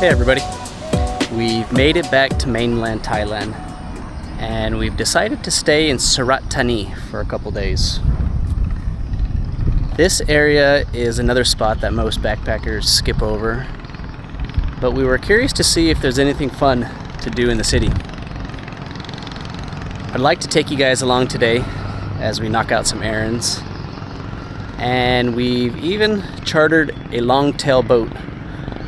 Hey everybody, we've made it back to mainland Thailand and we've decided to stay in Surat Thani for a couple days. This area is another spot that most backpackers skip over, but we were curious to see if there's anything fun to do in the city. I'd like to take you guys along today as we knock out some errands, and we've even chartered a long-tail boat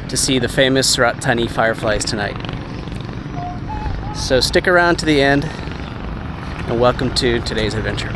to see the famous Surat Thani fireflies tonight. So stick around to the end and welcome to today's adventure.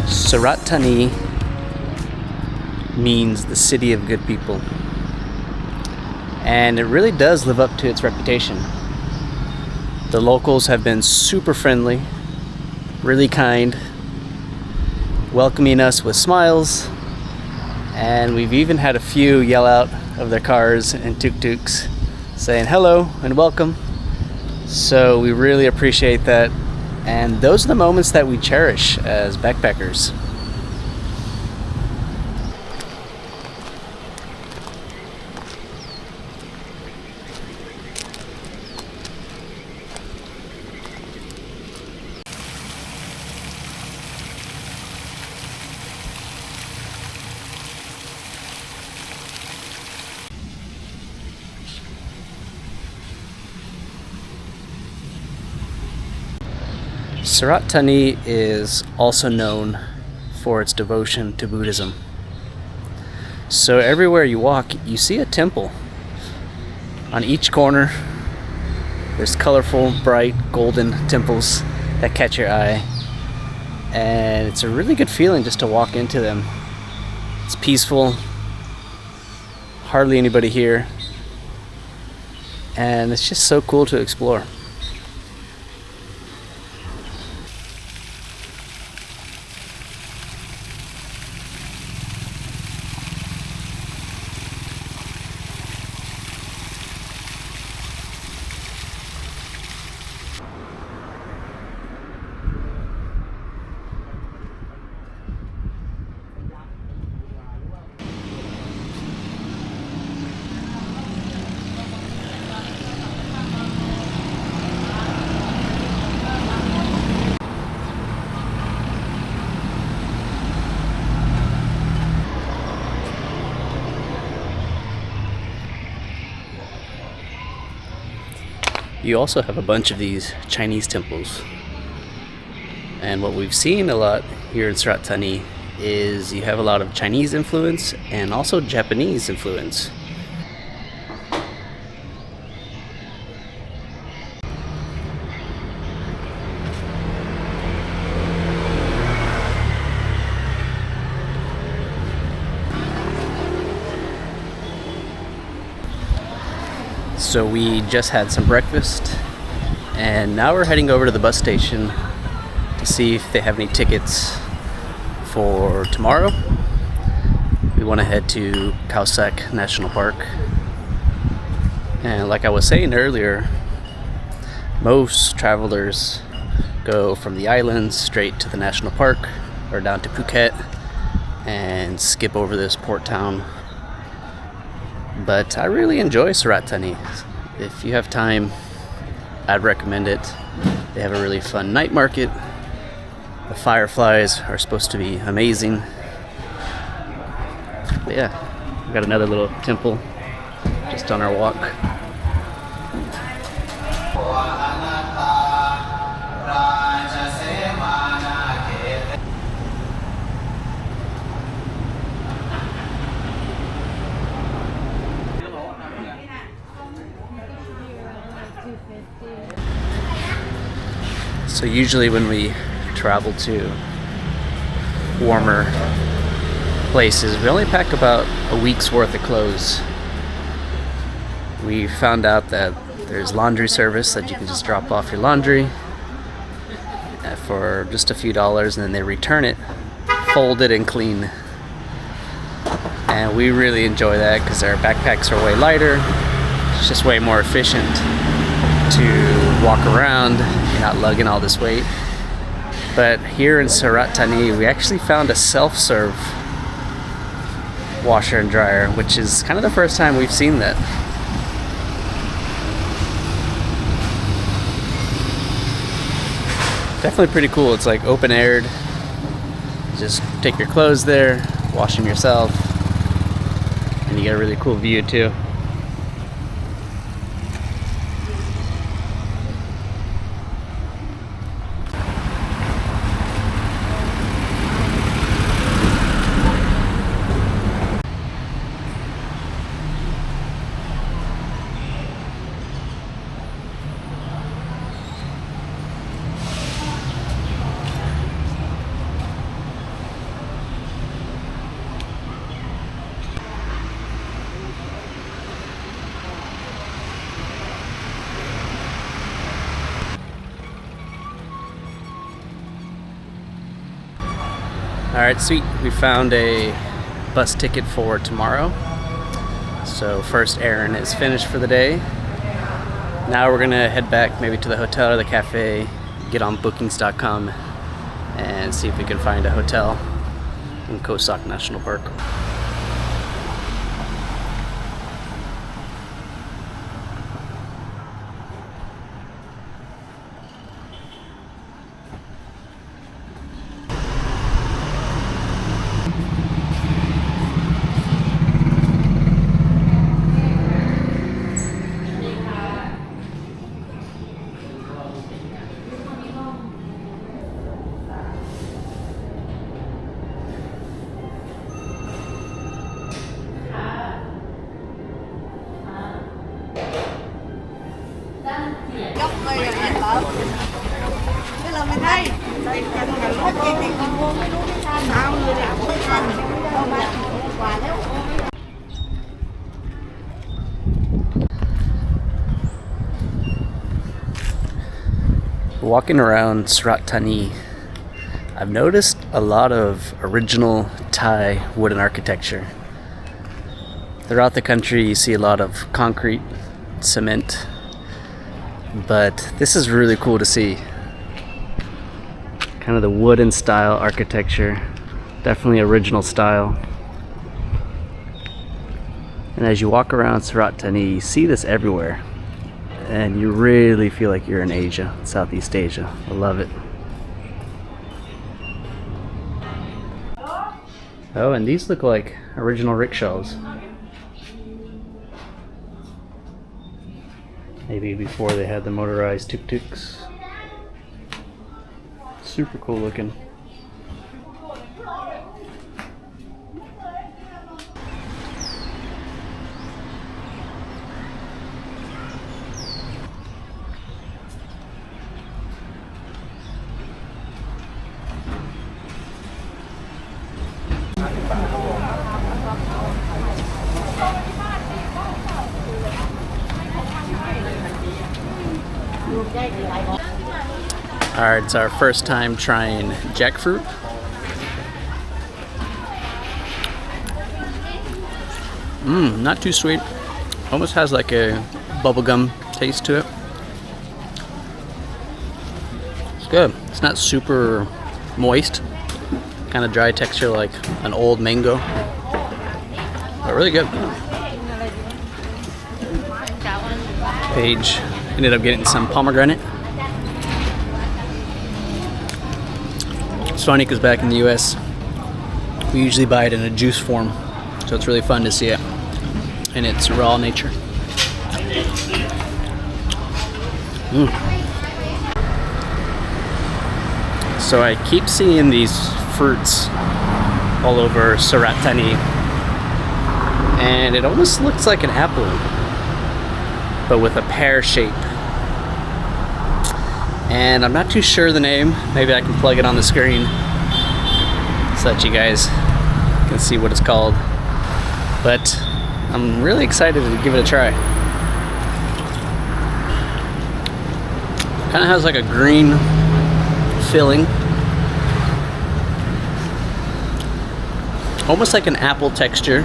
Surat Thani means the city of good people, and it really does live up to its reputation. The locals have been super friendly, really kind, welcoming us with smiles, and we've even had a few yell out of their cars and tuk-tuks saying hello and welcome. So we really appreciate that, and those are the moments that we cherish as backpackers. Surat Thani is also known for its devotion to Buddhism. So everywhere you walk, you see a temple. On each corner, there's colorful, bright, golden temples that catch your eye. And it's a really good feeling just to walk into them. It's peaceful, hardly anybody here, and it's just so cool to explore. You also have a bunch of these Chinese temples. And what we've seen a lot here in Surat Thani is you have a lot of Chinese influence and also Japanese influence. So we just had some breakfast, and now we're heading over to the bus station to see if they have any tickets for tomorrow. We want to head to Koh Samui National Park. And like I was saying earlier, most travelers go from the islands straight to the national park or down to Phuket and skip over this port town. But I really enjoy Surat Thani. If you have time, I'd recommend it. They have a really fun night market. The fireflies are supposed to be amazing. But yeah, we've got another little temple just on our walk. So usually when we travel to warmer places, we only pack about a week's worth of clothes. We found out that there's laundry service that you can just drop off your laundry for just a few dollars, and then they return it folded and clean. And we really enjoy that because our backpacks are way lighter. It's just way more efficient to walk around. You're not lugging all this weight. But here in Surat Thani, we actually found a self-serve washer and dryer, which is kind of the first time we've seen that. Definitely pretty cool. It's like open aired. Just take your clothes there, wash them yourself, and you get a really cool view too. Alright, sweet. We found a bus ticket for tomorrow. So first errand is finished for the day. Now we're gonna head back maybe to the hotel or the cafe, get on bookings.com and see if we can find a hotel in Koh Samui National Park. Walking around Surat Thani, I've noticed a lot of original Thai wooden architecture. Throughout the country you see a lot of concrete, cement, but this is really cool to see. Kind of the wooden style architecture, definitely original style. And as you walk around Surat Thani, you see this everywhere. And you really feel like you're in Asia, Southeast Asia. I love it. Oh, and these look like original rickshaws. Maybe before they had the motorized tuk-tuks. Super cool looking. Alright, it's our first time trying jackfruit. Not too sweet. Almost has like a bubblegum taste to it. It's good. It's not super moist. Kind of dry texture like an old mango. But really good. Paige ended up getting some pomegranate. It's funny because back in the US, we usually buy it in a juice form. So it's really fun to see it in its raw nature. So I keep seeing these fruits all over Surat Thani, and it almost looks like an apple, but with a pear shape. And I'm not too sure the name. Maybe I can plug it on the screen so that you guys can see what it's called. But I'm really excited to give it a try. Kind of has like a green filling. Almost like an apple texture.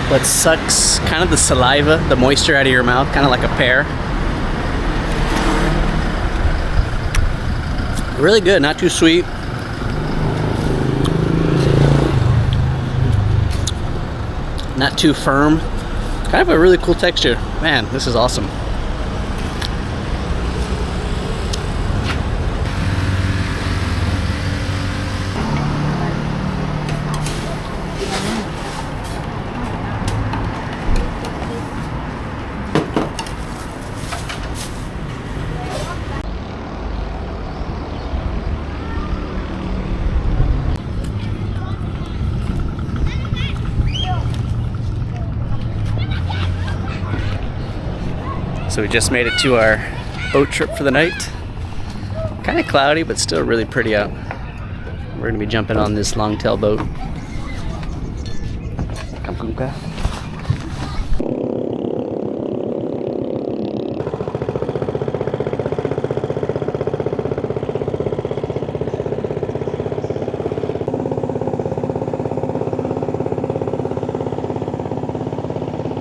But sucks kind of the saliva, the moisture out of your mouth, kind of like a pear. Really good, not too sweet. Not too firm. Kind of a really cool texture. Man, this is awesome. So we just made it to our boat trip for the night. Kind of cloudy, but still really pretty out. We're gonna be jumping on this longtail boat.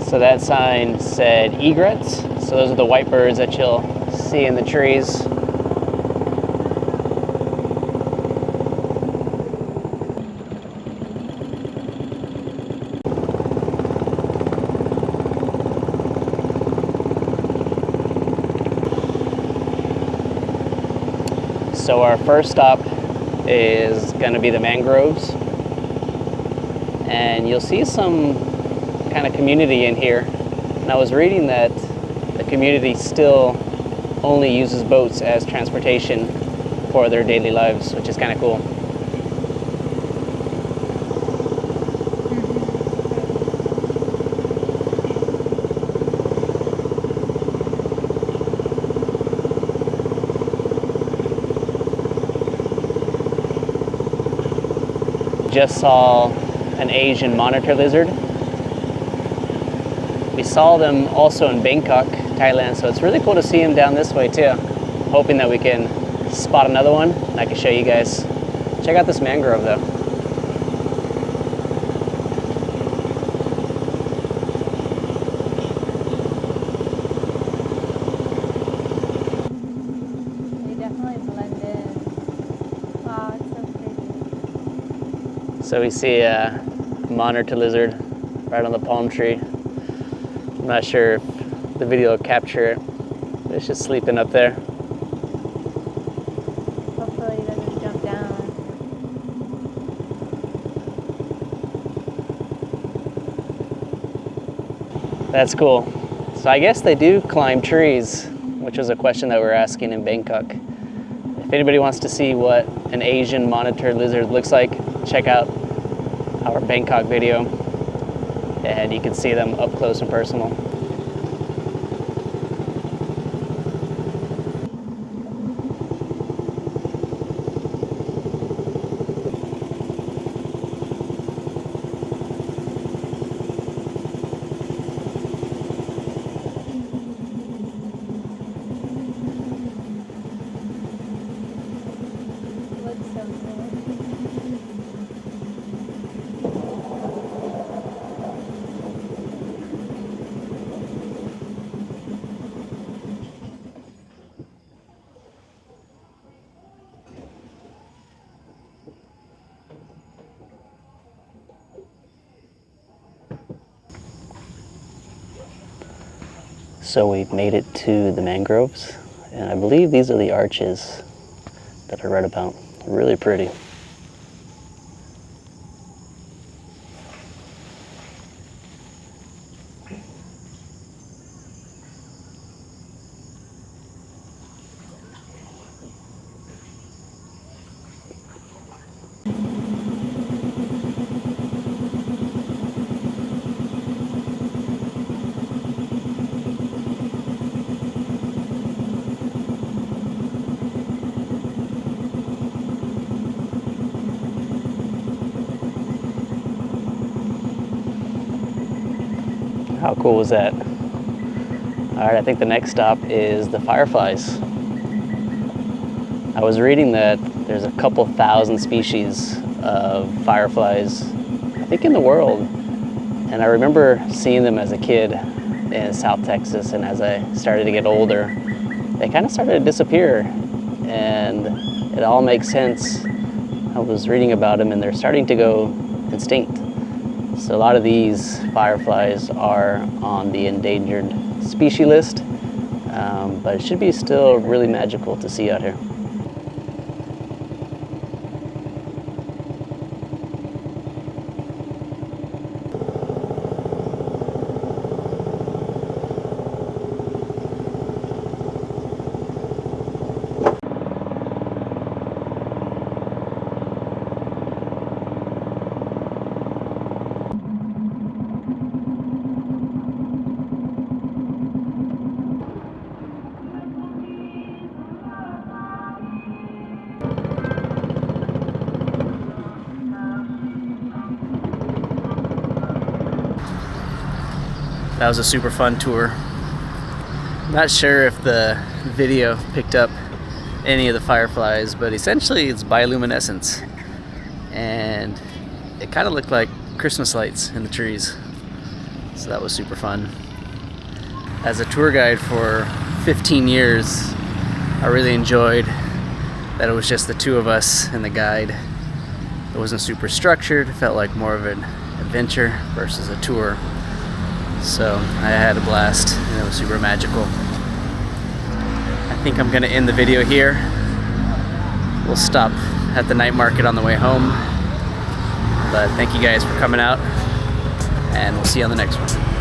So that sign said egrets. So those are the white birds that you'll see in the trees. So our first stop is going to be the mangroves. And you'll see some kind of community in here. And I was reading that the community still only uses boats as transportation for their daily lives, which is kind of cool. Just saw an Asian monitor lizard. We saw them also in Bangkok, Thailand, so it's really cool to see them down this way too. Hoping that we can spot another one and I can show you guys. Check out this mangrove though. They definitely blend in. Wow, it's so pretty. So we see a monitor lizard right on the palm tree. I'm not sure if the video will capture it. It's just sleeping up there. Hopefully it doesn't jump down. That's cool. So I guess they do climb trees, which was a question that we were asking in Bangkok. If anybody wants to see what an Asian monitor lizard looks like, check out our Bangkok video and you can see them up close and personal. Looks so cool. So we've made it to the mangroves, and I believe these are the arches that I read about. Really pretty. How cool was that? All right, I think the next stop is the fireflies. I was reading that there's a couple thousand species of fireflies, I think, in the world. And I remember seeing them as a kid in South Texas, and as I started to get older, they kind of started to disappear. And it all makes sense. I was reading about them, and they're starting to go extinct. So a lot of these fireflies are on the endangered species list, but it should be still really magical to see out here. That was a super fun tour. Not sure if the video picked up any of the fireflies, but essentially it's bioluminescence. And it kind of looked like Christmas lights in the trees. So that was super fun. As a tour guide for 15 years, I really enjoyed that it was just the two of us and the guide. It wasn't super structured. It felt like more of an adventure versus a tour. So I had a blast, and it was super magical. I think I'm gonna end the video here. We'll stop at the night market on the way home. But thank you guys for coming out, and we'll see you on the next one.